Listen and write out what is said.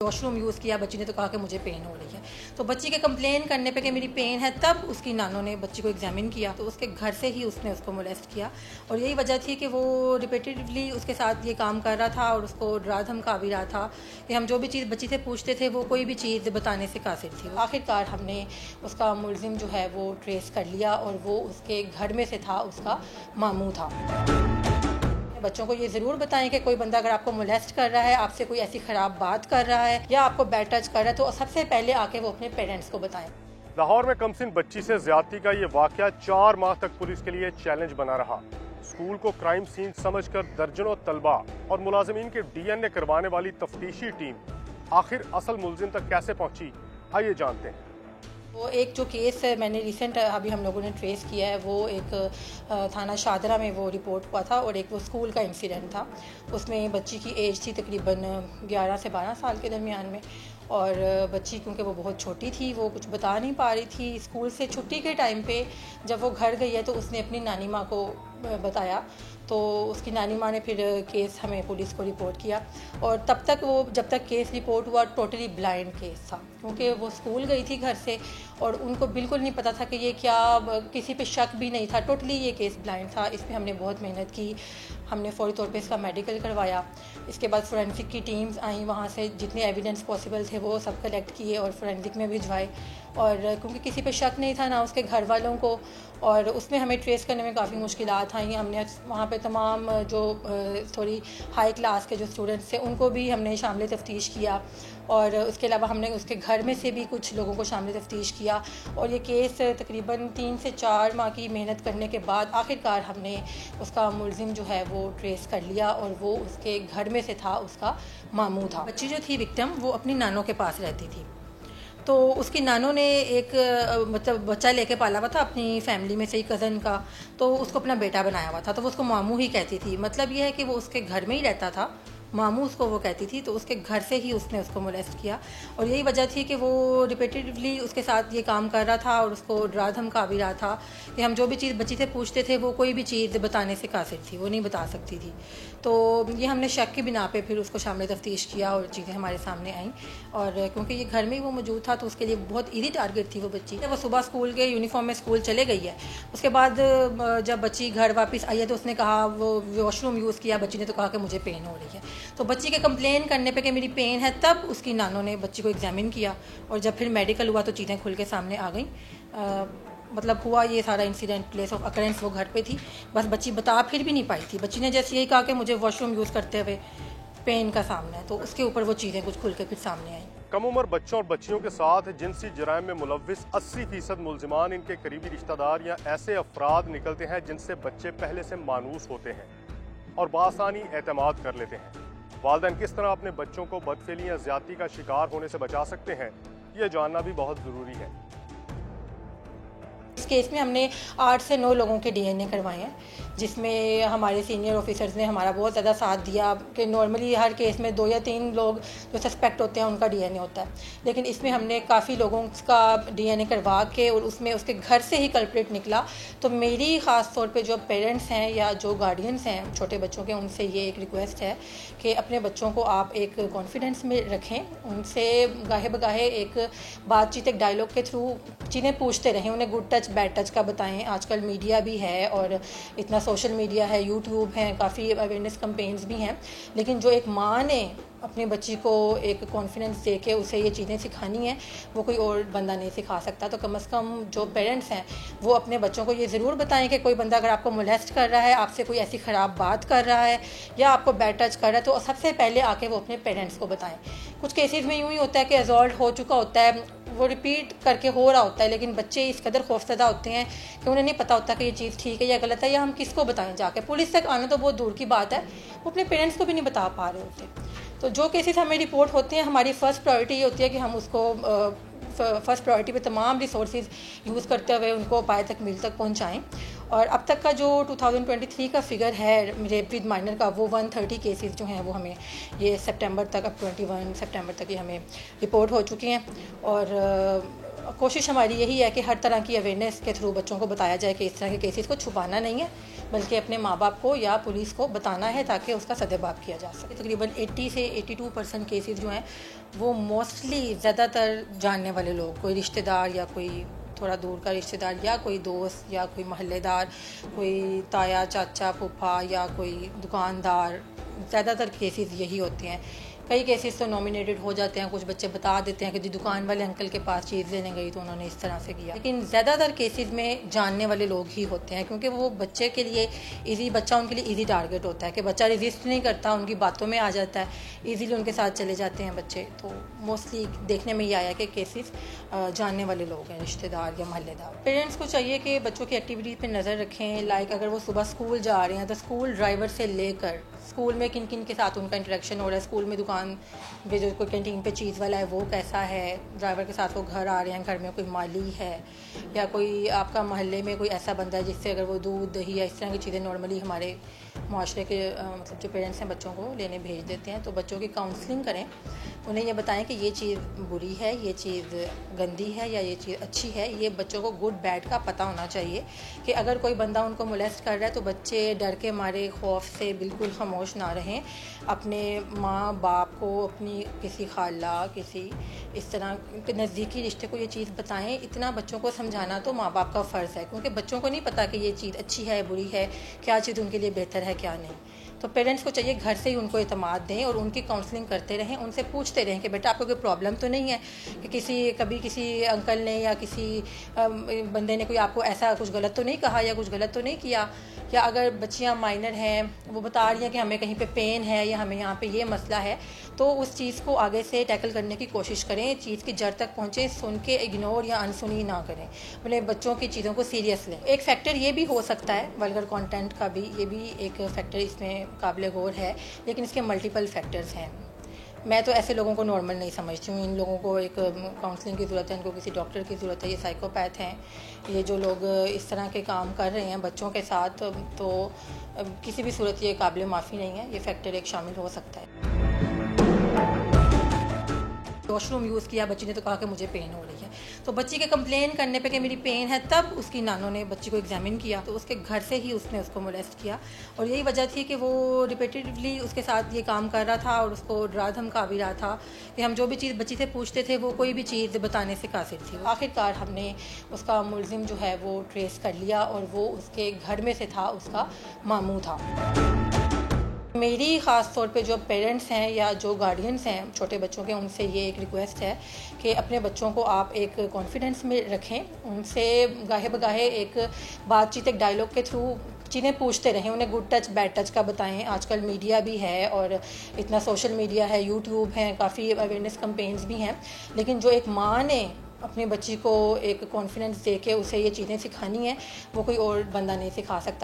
Washroom use किया, बच्ची ने तो कहा कि मुझे पेन हो रही है। तो बच्ची के कंप्लेन करने पे कि मेरी पेन है, तब उसकी नानों ने बच्ची को एग्जामिन किया तो उसके घर से ही उसने उसको मोलेस्ट किया। और यही वजह थी कि वो रिपीटेडली उसके साथ ये काम कर रहा था और उसको डरा धमका भी रहा था कि हम जो भी चीज़ बच्ची से पूछते थे वो कोई भी चीज़ बताने से कासिर थी। आखिरकार हमने उसका मुलजिम जो है वो ट्रेस कर लिया और वो उसके घर में से था, उसका मामू था। बच्चों को ये ज़रूर बताएं कि कोई बंदा अगर आपको मोलेस्ट कर रहा है, आपसे कोई ऐसी ख़राब बात कर रहा है या आपको बैड टच कर रहा है, तो सबसे पहले आके वो अपने पेरेंट्स को बताएं। लाहौर में कमसिन बच्ची से ज्यादती का ये वाकया 4 माह तक पुलिस के लिए चैलेंज बना रहा। स्कूल को क्राइम सीन समझकर दर्जनों तलबा और मुलाजिमीन के डीएनए करवाने वाली तफ्तीशी टीम आखिर असल मुलजिम तक कैसे पहुंची, आइए जानते हैं। वो एक जो केस मैंने रिसेंट अभी हम लोगों ने ट्रेस किया है, वो एक थाना शादरा में वो रिपोर्ट हुआ था और एक वो स्कूल का इंसिडेंट था। उसमें बच्ची की एज थी तकरीबन 11 से 12 साल के दरमियान में, और बच्ची क्योंकि वो बहुत छोटी थी, वो कुछ बता नहीं पा रही थी। स्कूल से छुट्टी के टाइम पे जब वो घर गई है तो उसने अपनी नानी माँ को बताया, तो उसकी नानी माँ ने फिर केस हमें पुलिस को रिपोर्ट किया। और तब तक वो जब तक केस रिपोर्ट हुआ टोटली ब्लाइंड केस था, क्योंकि वो स्कूल गई थी घर से और उनको बिल्कुल नहीं पता था कि ये क्या, किसी पे शक भी नहीं था, टोटली ये केस ब्लाइंड था। इसमें हमने बहुत मेहनत की, हमने फौरी तौर पे इसका मेडिकल करवाया। इसके बाद फोरेंसिक की टीम्स आई, वहाँ से जितने एविडेंस पॉसिबल थे वो सब कलेक्ट किए और फोरेंसिक में भिजवाए। और क्योंकि किसी पे शक नहीं था, ना उसके घर वालों को, और उसमें हमें ट्रेस करने में काफ़ी मुश्किलात आई। हमने वहाँ पे तमाम जो थोड़ी हाई क्लास के जो स्टूडेंट्स थे उनको भी हमने शामिल तफ्तीश किया, और उसके अलावा हमने उसके घर में से भी कुछ लोगों को शामिल तफ्तीश किया। और ये केस तकरीबन 3 से 4 माह की मेहनत करने के बाद आखिरकार हमने उसका मुलजिम जो है वो ट्रेस कर लिया, और वो उसके घर में से था, उसका मामू था। बच्ची जो थी विक्टिम, वो अपनी नानों के पास रहती थी। तो उसकी नानों ने एक मतलब बच्चा लेके पाला हुआ था अपनी फैमिली में से ही, कज़न का, तो उसको अपना बेटा बनाया हुआ था, तो वो उसको मामू ही कहती थी। मतलब ये है कि वो उसके घर में ही रहता था, मामू उसको वो कहती थी, तो उसके घर से ही उसने उसको मोलेस्ट किया। और यही वजह थी कि वो रिपीटेडली उसके साथ ये काम कर रहा था और उसको डरा धमका भी रहा था कि हम जो भी चीज़ बच्ची से पूछते थे वो कोई भी चीज़ बताने से कासिर थी, वो नहीं बता सकती थी। तो ये हमने शक की बिना पे फिर उसको शामिल तफ्तीश किया और चीज़ें हमारे सामने आईं। और क्योंकि ये घर में ही वो मौजूद था तो उसके लिए बहुत ईजी टारगेट थी वो बच्ची। वो सुबह स्कूल के यूनिफॉर्म में स्कूल चले गई है। उसके बाद जब बच्ची घर वापस आई है तो उसने कहा, वो वॉशरूम यूज़ किया, बच्ची ने तो कहा कि मुझे पेन हो रही है। तो बच्ची के कंप्लेन करने पे कि मेरी पेन है, तब उसकी नानों ने बच्ची को एग्जामिन किया, और जब फिर मेडिकल हुआ तो चीज़ें खुल के सामने आ गई। मतलब हुआ ये सारा इंसिडेंट, प्लेस ऑफ अकरेंस वो घर पे थी, बस बच्ची बता फिर भी नहीं पाई थी। बच्ची ने जैसे यही कहा कि मुझे वॉशरूम यूज़ करते हुए पेन का सामना है, तो उसके ऊपर वो चीज़ें कुछ खुल के फिर सामने आई। कम उम्र बच्चों और बच्चियों के साथ जिनसी जराइम में मुलव्विस 80% मुलजिमान इनके करीबी रिश्तेदार या ऐसे अफराद निकलते हैं जिनसे बच्चे पहले से मानूस होते हैं और बासानी एतमाद कर लेते हैं। वालिदैन किस तरह अपने बच्चों को बदफेली या ज्यादती का शिकार होने से बचा सकते हैं, ये जानना भी बहुत ज़रूरी है। इस केस में हमने 8 से 9 लोगों के डीएनए करवाए हैं, जिसमें हमारे सीनियर ऑफिसर्स ने हमारा बहुत ज़्यादा साथ दिया कि नॉर्मली हर केस में 2 या 3 लोग जो सस्पेक्ट होते हैं उनका डीएनए होता है, लेकिन इसमें हमने काफ़ी लोगों का डीएनए करवा के और उसमें उसके घर से ही कल्प्रिट निकला। तो मेरी ख़ास तौर पे जो पेरेंट्स हैं या जो गार्डियंस हैं छोटे बच्चों के, उनसे ये एक रिक्वेस्ट है कि अपने बच्चों को आप एक कॉन्फिडेंस में रखें, उनसे गाहे बगाहे एक बातचीत, एक डायलॉग के थ्रू चीज़ें पूछते रहें, उन्हें गुड टच बैड टच का बताएं। आजकल मीडिया भी है और इतना सोशल मीडिया है, यूट्यूब है, काफ़ी अवेयरनेस कैंपेन्स भी हैं, लेकिन जो एक माँ ने अपनी बच्ची को एक कॉन्फिडेंस दे के उसे ये चीज़ें सिखानी है, वो कोई और बंदा नहीं सिखा सकता। तो कम से कम जो पेरेंट्स हैं वो अपने बच्चों को ये ज़रूर बताएं कि कोई बंदा अगर आपको मोलेस्ट कर रहा है, आपसे कोई ऐसी ख़राब बात कर रहा है या आपको बैड टच कर रहा है, तो सबसे पहले आके वो अपने पेरेंट्स को बताएं। कुछ केसेस में यूँ ही होता है कि असॉल्ट हो चुका होता है, वो रिपीट करके हो रहा होता है, लेकिन बच्चे इस कदर खौफजदा होते हैं कि उन्हें नहीं पता होता कि ये चीज़ ठीक है या गलत है, या हम किसको बताएं जाके। पुलिस तक आना तो बहुत दूर की बात है, वो अपने पेरेंट्स को भी नहीं बता पा रहे होते। तो जो केसेस हमें रिपोर्ट होते हैं, हमारी फ़र्स्ट प्रायोरिटी ये होती है कि हम उसको फर्स्ट प्रायोरिटी पे तमाम रिसोर्सेज यूज़ करते हुए उनको पाए तक मील तक पहुंचाएं। اور اب تک کا جو 2023 کا فگر ہے ریپ ود مائنر کا، وہ 130 کیسز جو ہیں وہ ہمیں یہ سپٹمبر تک، اب 21 سپٹمبر تک یہ ہمیں رپورٹ ہو چکی ہیں. اور کوشش ہماری یہی ہے کہ ہر طرح کی اویئرنیس کے تھرو بچوں کو بتایا جائے کہ اس طرح کے کیسز کو چھپانا نہیں ہے، بلکہ اپنے ماں باپ کو یا پولیس کو بتانا ہے تاکہ اس کا سدباب کیا جا سکے. تقریباً 80 سے 82% کیسز جو ہیں وہ موسٹلی زیادہ تر جاننے والے لوگ، کوئی رشتہ دار یا کوئی تھوڑا دور کا رشتہ دار یا کوئی دوست یا کوئی محلے دار، کوئی تایا چاچا پھوپھا یا کوئی دکاندار، زیادہ تر کیسز یہی ہوتے ہیں. کئی کیسز تو نامینیٹڈ ہو جاتے ہیں، کچھ بچے بتا دیتے ہیں کہ جی دکان والے انکل کے پاس چیز لینے گئی تو انہوں نے اس طرح سے کیا. لیکن زیادہ تر کیسز میں جاننے والے لوگ ہی ہوتے ہیں، کیونکہ وہ بچے کے لیے بچہ ان کے لیے ایزی ٹارگٹ ہوتا ہے کہ بچہ ریزسٹ نہیں کرتا، ان کی باتوں میں آ جاتا ہے، ایزیلی ان کے ساتھ چلے جاتے ہیں بچے. تو موسٹلی دیکھنے میں یہ آیا کہ کیسز جاننے والے لوگ ہیں، رشتہ دار یا محلے دار. پیرنٹس کو چاہیے کہ بچوں کی ایکٹیویٹیز پہ نظر رکھیں. لائک اگر وہ صبح اسکول جا رہے ہیں تو اسکول ڈرائیور سے لے کر اسکول میں کن کن کے ساتھ ان کا انٹریکشن ہو رہا ہے، اسکول میں دکان پہ جو کوئی کینٹین پہ چیز والا ہے وہ کیسا ہے، ڈرائیور کے ساتھ وہ گھر آ رہے ہیں، گھر میں کوئی مالی ہے یا کوئی آپ کا محلے میں کوئی ایسا بندہ ہے جس سے اگر وہ دودھ دہی یا اس طرح کی چیزیں نارملی ہمارے معاشرے کے مطلب جو پیرنٹس ہیں بچوں کو لینے بھیج دیتے ہیں، تو بچوں کی کاؤنسلنگ کریں، انہیں یہ بتائیں کہ یہ چیز بری ہے، یہ چیز گندی ہے یا یہ چیز اچھی ہے. یہ بچوں کو گڈ بیڈ کا پتہ ہونا چاہیے کہ اگر کوئی بندہ ان کو مولیسٹ کر رہا ہے تو بچے ڈر کے مارے خوف سے بالکل خاموش نہ رہیں. اپنے ماں باپ کو، اپنی کسی خالہ، کسی اس طرح کے نزدیکی رشتے کو یہ چیز بتائیں. اتنا بچوں کو سمجھانا تو ماں باپ کا فرض ہے، کیونکہ بچوں کو نہیں پتہ کہ یہ چیز اچھی ہے بری ہے، کیا چیز ان کے لیے بہتر ہے کیا نہیں. تو پیرنٹس کو چاہیے گھر سے ہی ان کو اعتماد دیں اور ان کی کاؤنسلنگ کرتے رہیں، ان سے پوچھتے رہیں کہ بیٹا آپ کو کوئی پرابلم تو نہیں ہے، کہ کبھی کسی انکل نے یا کسی بندے نے کوئی آپ کو ایسا کچھ غلط تو نہیں کہا یا کچھ غلط تو نہیں کیا. یا اگر بچیاں مائنر ہیں وہ بتا رہی ہیں کہ ہمیں کہیں پہ پین ہے یا ہمیں یہاں پہ یہ مسئلہ ہے، تو اس چیز کو آگے سے ٹیکل کرنے کی کوشش کریں، چیز کی جڑ تک پہنچیں، سن کے اگنور یا انسنی نہ کریں، اپنے بچوں کی چیزوں کو سیریس لیں. ایک فیکٹر یہ بھی ہو سکتا ہے ولگر کانٹینٹ کا بھی، یہ بھی ایک فیکٹر اس میں قابل غور ہے، لیکن اس کے ملٹیپل فیکٹرز ہیں. میں تو ایسے لوگوں کو نارمل نہیں سمجھتی ہوں. ان لوگوں کو ایک کاؤنسلنگ کی ضرورت ہے، ان کو کسی ڈاکٹر کی ضرورت ہے. یہ سائیکوپیتھ ہیں، یہ جو لوگ اس طرح کے کام کر رہے ہیں بچوں کے ساتھ، تو کسی بھی صورت یہ قابل معافی نہیں ہے. یہ فیکٹر ایک شامل ہو سکتا ہے. واش روم یوز کیا، بچی نے تو کہا کہ مجھے پین ہو رہی ہے، تو بچی کے کمپلین کرنے پہ کہ میری پین ہے، تب اس کی نانوں نے بچی کو ایگزامن کیا تو اس کے گھر سے ہی اس نے اس کو مولیسٹ کیا. اور یہی وجہ تھی کہ وہ ریپیٹیڈلی اس کے ساتھ یہ کام کر رہا تھا اور اس کو ڈرا دھمکا بھی رہا تھا کہ ہم جو بھی چیز بچی سے پوچھتے تھے وہ کوئی بھی چیز بتانے سے قاصر تھی. آخرکار ہم نے اس کا ملزم جو ہے وہ ٹریس کر لیا اور وہ اس کے گھر میں سے تھا، اس کا ماموں تھا. میری خاص طور پہ جو پیرنٹس ہیں یا جو گارڈینس ہیں چھوٹے بچوں کے، ان سے یہ ایک ریکویسٹ ہے کہ اپنے بچوں کو آپ ایک کانفیڈنس میں رکھیں، ان سے گاہے بگاہے ایک بات چیت، ایک ڈائلاگ کے تھرو چیزیں پوچھتے رہیں، انہیں گڈ ٹچ بیڈ ٹچ کا بتائیں. آج کل میڈیا بھی ہے اور اتنا سوشل میڈیا ہے، یوٹیوب ہے، کافی اویئرنیس کمپینز بھی ہیں، لیکن جو ایک ماں نے اپنی بچی کو ایک کانفیڈنس دے کے اسے یہ چیزیں سکھانی ہیں وہ کوئی اور بندہ نہیں سکھا سکتا.